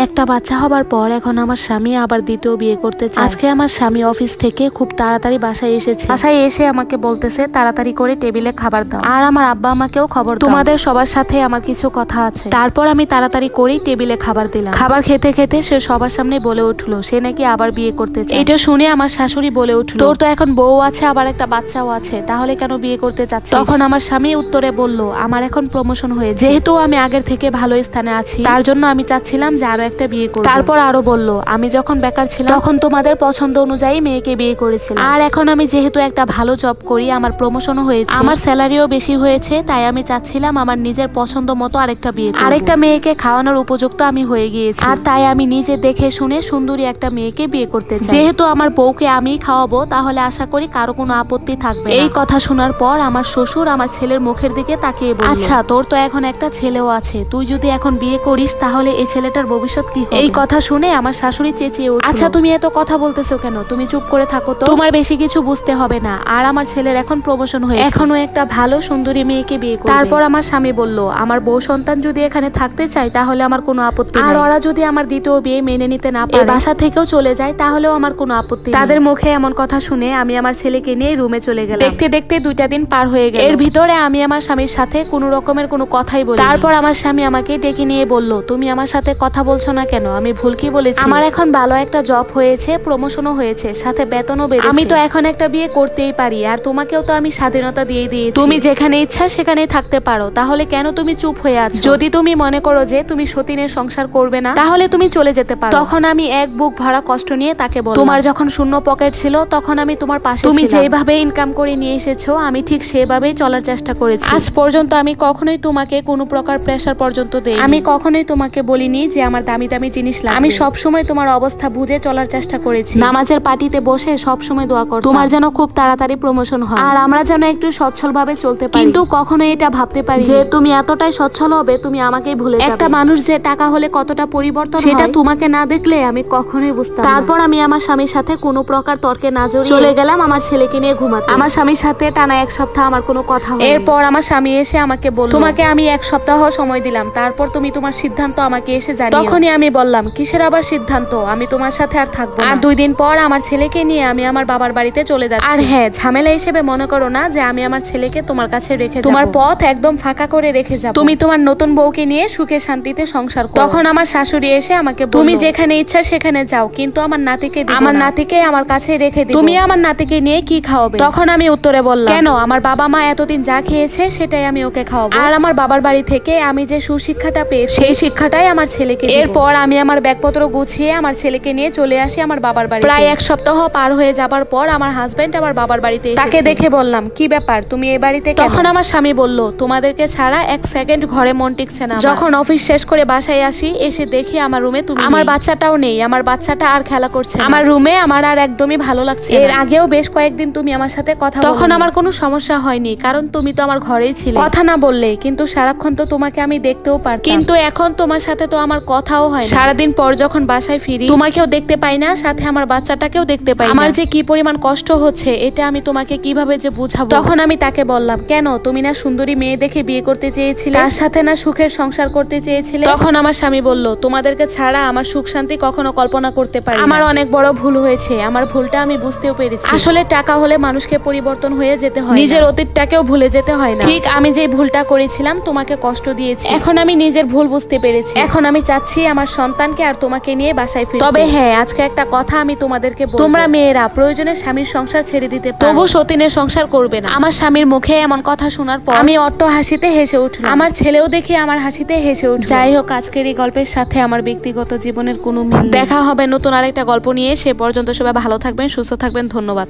একটা বাচ্চা হবার পর এখন আমার স্বামী আবার দ্বিতীয় বিয়ে করতে চায়। আজকে আমার স্বামী অফিস থেকে খুব তাড়াতাড়ি বাসায় এসেছে। বাসায় এসে আমাকে বলতেছে তাড়াতাড়ি করে টেবিলে খাবার দাও, আর আমার আব্বা আমাকেও খবর দাও, তোমাদের সবার সাথে আমার কিছু কথা আছে। তারপর আমি তাড়াতাড়ি করেই টেবিলে খাবার দিলাম। খাবার খেতে খেতে সে সবার সামনে বলে উঠলো সে নাকি আবার বিয়ে করতে চায়। এটা শুনে আমার শাশুড়ি বলে উঠলো, তোর তো এখন বউ আছে, আবার একটা বাচ্চাও আছে, তাহলে কেন বিয়ে করতে চাচ্ছিস? তখন আমার স্বামী উত্তরে বলল, আমার এখন প্রমোশন হয়েছে, যেহেতু আমি আগের থেকে ভালো স্থানে আছি, তার জন্য আমি চাচ্ছিলাম যে আরো একটা বিয়ে করব। তারপর আরো বলল, আমি যখন বেকার ছিলাম তখন তোমাদের পছন্দ অনুযায়ী মেয়েকে বিয়ে করেছিলাম, আর এখন আমি যেহেতু একটা ভালো জব করি, আমার প্রমোশনও হয়েছে, আমার স্যালারিও বেশি হয়েছে, তাই আমি চাচ্ছিলাম আমার নিজের পছন্দ মতো আরেকটা বিয়ে করব। আরেকটা মেয়েকে খাওয়ানোর উপযুক্ত আমি হয়ে গিয়েছি, আর তাই আমি নিজে দেখে শুনে সুন্দরী একটা মেয়েকে বিয়ে করতে চাই। যেহেতু আমার বউকে আমিই খাওয়াবো, তাহলে আশা করি কারো কোনো আপত্তি থাকবে না। এই কথা শোনার পর আমার শ্বশুর আমার ছেলের মুখের দিকে তাকিয়ে বলল, আচ্ছা তোর তো এখন একটা ছেলেও আছে, তুই যদি এখন বিয়ে করিস তাহলে এই ছেলেটার ভবিষ্যৎ কি হবে? এই কথা শুনে আমার শাশুড়ি চেঁচিয়ে উঠল, আচ্ছা তুমি এত কথা বলতেছো কেন? তুমি চুপ করে থাকো তো, তোমার বেশি কিছু বুঝতে হবে না। আর আমার ছেলের এখন প্রমোশন হয়েছে, এখনো একটা ভালো সুন্দরী মেয়েকে বিয়ে করবে। তারপর আমার স্বামী বলল, আমার বউ সন্তান যদি এখানে থাকতে চায় তাহলে আমার কোনো আপত্তি নেই, আর ওরা যদি আমার দ্বিতীয় বিয়ে মেনে নিতে না পারে, বাসা থেকেও চলে যায়, তাহলেও আমার কোনো আপত্তি নেই। তাদের মুখে এমন কথা শুনে আমি আমার ছেলেকে নিয়ে রুমে চলে গেলাম। দেখতে দেখতে 2টা দিন পার হয়ে গেল। এর ভিতরে আমি আমার স্বামীর সাথে কোনো রকমের কোনো কথাই বলি। তারপর আমার স্বামী আমাকে ডেকে নিয়ে বলল, তুমি আমার সাথে কথা বলছো না কেন? আমি ভুল কি বলেছি? আমার এখন ভালো একটা জব হয়েছে, প্রমোশনও হয়েছে, সাথে বেতনও বেড়েছে, আমি তো এখন একটা বিয়ে করতেই পারি, আর তোমাকেও তো আমি স্বাধীনতা দিয়ে দিয়েছি, তুমি যেখানে ইচ্ছা সেখানেই থাকতে পারো, তাহলে কেন তুমি চুপ হয়ে আছো? যদি তুমি মনে করো যে তুমি সতীনের সংসার করবে না, তাহলে তুমি চলে যেতে পারো। তখন আমি এক বুক ভরা কষ্ট নিয়ে তাকে বললাম, তোমার যখন শূন্য পকেট ছিল তখন আমি তোমার পাশে ছিলাম, তুমি যেভাবে ইনকাম করে নিয়ে এসেছো আমি ঠিক সেভাবেই চলার চেষ্টা করেছি। আজ পর্যন্ত আমি কখনোই তোমাকে কোনো প্রকার প্রেসার পর্যন্ত দেই, আমি কখনোই তোমাকে বলিনি যে আমার দামি দামি জিনিস লাগবে। আমি সব সময় তোমার অবস্থা বুঝে চলার চেষ্টা করেছি, নামাজের পাটিতে বসে সব সময় দোয়া করতাম তোমার যেন খুব তাড়াতাড়ি প্রমোশন হয়, আর আমরা যেন একটু সচ্ছল ভাবে চলতে পারি। কিন্তু কখনোই এটা ভাবতে পারি যে তুমি এতটাই সচ্ছল হবে তুমি আমাকেই ভুলে যাবে। একটা মানুষ যে টাকা হলে কতটা পরিবর্তন সেটা তোমাকে না দেখলে আমি কখনোই বুঝতাম না। তারপর আমি আমার স্বামীর সাথে কোনো প্রকার তর্কে না জড়িয়ে চলে গেলাম আমার ছেলেকে নিয়ে ঘুমাতে। আমার স্বামীর সাথে টানা 1 সপ্তাহ আমার কোনো কথা হয়নি। এরপর আমার স্বামী এসে আমাকে বলল, তোমাকে আমি 1 সপ্তাহ সময় দিলাম, তারপর তুমি তোমার সিদ্ধান্ত আমাকে এসে জানিও। তখনই আমি বললাম, কিসের আবার সিদ্ধান্ত? আমি তোমার সাথে আর থাকবো না। আর 2 দিন পর আমার ছেলেকে নিয়ে আমি আমার বাবার বাড়িতে চলে যাচ্ছি। আর হ্যাঁ, ঝামেলা হিসেবে মনে করো না যে আমি আমার ছেলেকে তোমার কাছে রেখে যাব, তোমার পথ একদম ফাঁকা করে রেখে যাব, তুমি তোমার নতুন বউকে নিয়ে সুখে শান্তিতে সংসার করো। তখন আমার শাশুড়ি এসে আমাকে বলল, তুমি যেখানে ইচ্ছা সেখানে যাও, কিন্তু আমার নাতিকে দিও না, আমার নাতিকে আমার কাছে রেখে দিও, তুমি আমার নাতিকে নিয়ে কি খাওয়াবে? তখন আমি উত্তরে বললাম, কেন? আমার বাবা মা এতদিন যা খেয়েছে সেটাই আমি ওকে খাওয়াবো, আর আমার বাবার বাড়ি থেকে আমি যে সুশিক্ষাটা পেয়েছি সেই শিক্ষাটাই আমার ছেলেকে দিব। এরপর আমি আমার ব্যাগপত্র গুছিয়ে আমার ছেলেকে নিয়ে চলে আসি আমার বাবার বাড়ি। প্রায় 1 সপ্তাহ পার হয়ে যাবার পর আমার হাজবেন্ড আমার বাবার বাড়িতে এসেছে। তাকে দেখে বললাম, কি ব্যাপার, তুমি এই বাড়িতে কেন? তখন আমার স্বামী বলল, তোমাদেরকে ছাড়া 1 সেকেন্ড ঘরে মন টিকছে না। যখন অফিস শেষ করে বাসায় আসি, এসে দেখি আমার রুমে তুমি, আমার বাচ্চাটাও নেই, আমার বাচ্চাটা আর খেলা করছে আমার রুমে, আমার আর একদমই ভালো লাগছে। এর আগেও বেশ কয়েকদিন তুমি আমার সাথে কথা বলো, তখন আমার কোনো সমস্যা হয়নি, কারণ তুমি তো আমার ঘরেই ছিলে, কথা না বললে, কিন্তু সারাক্ষণ তো তোমাকে আমি দেখতেও পারতাম। কিন্তু এখন তোমার সাথে তো আমার কথাও হয় না, সারাদিন পর যখন বাসায় ফিরি তোমাকেও দেখতে পাই না, সাথে আমার বাচ্চাটাকেও দেখতে পাই না। আমার যে কি পরিমাণ কষ্ট হচ্ছে এটা আমি তোমাকে কিভাবে যে বুঝাবো? তখন আমি তাকে বললাম, কেন তুমি না সুন্দরী মেয়ে দেখে বিয়ে করতে চেয়েছিলে, তার সাথে না সুখের সংসার করতে চেয়েছিলে? তখন আমার স্বামী বলল, তোমাদেরকে ছাড়া আমার সুখ শান্তি কখনো কল্পনা করতে পারি না, আমার অনেক বড় ভুল হয়েছে, আমার ভুলটা আমি বুঝতেও পেরেছি। আসলে টাকা হলে মানুষকে পরিবর্তন হয়ে যেতে হয়, নিজের অতীতটাকেও ভুলে যেতে হয় না। ঠিক আমি যে ভুলটা করেছিলাম তোমাকে কষ্ট দিয়েছি, এখন আমি নিজের ভুল বুঝতে পেরেছি, এখন আমি চাচ্ছি আমার সন্তানকে আর তোমাকে নিয়ে বাসায় ফিরতে। তবে হ্যাঁ, আজকে একটা কথা আমি তোমাদেরকে বলবো, তোমরা মেয়েরা প্রয়োজনে স্বামীর সংসার ছেড়ে দিতে পারো, তবু সতীনের সংসার করবে না। আমার স্বামীর মুখে এমন কথা শোনার পর আমি অট্ট হাসিতে হেসে উঠলাম, আমার ছেলেও দেখে আমার হাসিতে হেসে উঠল। যাই হোক, আজকের এই গল্পের সাথে আমার ব্যক্তিগত জীবনের কোনো মিল নেই। দেখা হবে নতুন আরেকটা গল্প নিয়ে, সে পর্যন্ত সবাই ভালো থাকবেন, সুস্থ থাকবেন, ধন্যবাদ।